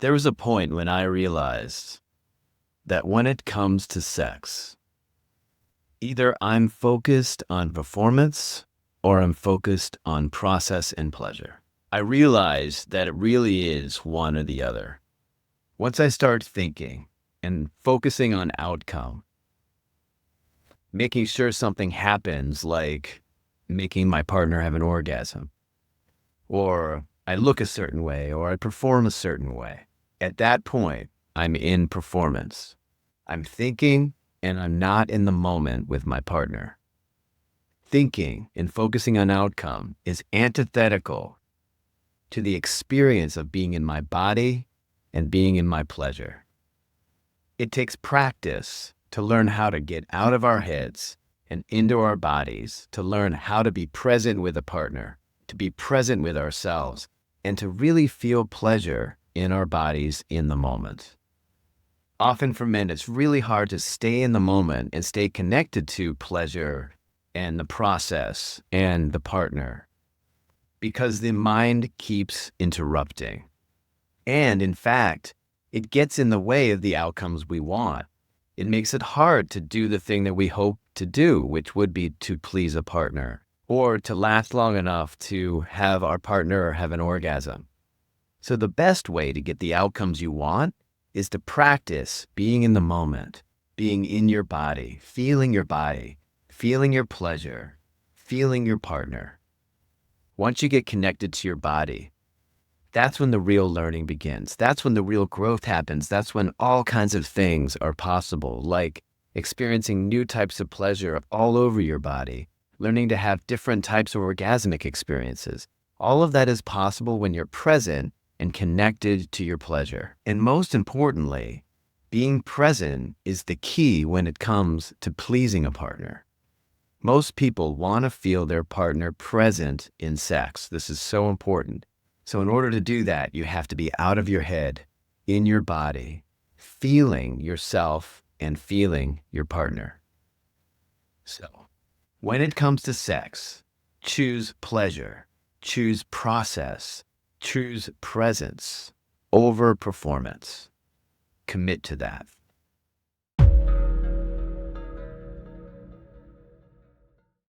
There was a point when I realized that when it comes to sex, either I'm focused on performance or I'm focused on process and pleasure. I realized that it really is one or the other. Once I start thinking and focusing on outcome, making sure something happens like making my partner have an orgasm, or I look a certain way, or I perform a certain way. At that point, I'm in performance. I'm thinking and I'm not in the moment with my partner. Thinking and focusing on outcome is antithetical to the experience of being in my body and being in my pleasure. It takes practice to learn how to get out of our heads and into our bodies, to learn how to be present with a partner, to be present with ourselves, and to really feel pleasure in our bodies in the moment. Often for men, it's really hard to stay in the moment and stay connected to pleasure and the process and the partner because the mind keeps interrupting. And in fact, it gets in the way of the outcomes we want. It makes it hard to do the thing that we hope to do, which would be to please a partner or to last long enough to have our partner have an orgasm. So the best way to get the outcomes you want is to practice being in the moment, being in your body, feeling your pleasure, feeling your partner. Once you get connected to your body, that's when the real learning begins. That's when the real growth happens. That's when all kinds of things are possible, like experiencing new types of pleasure all over your body, learning to have different types of orgasmic experiences. All of that is possible when you're present and connected to your pleasure. And most importantly, being present is the key when it comes to pleasing a partner. Most people want to feel their partner present in sex. This is so important. So in order to do that, you have to be out of your head, in your body, feeling yourself and feeling your partner. So when it comes to sex, choose pleasure, choose process, choose presence over performance. Commit to that.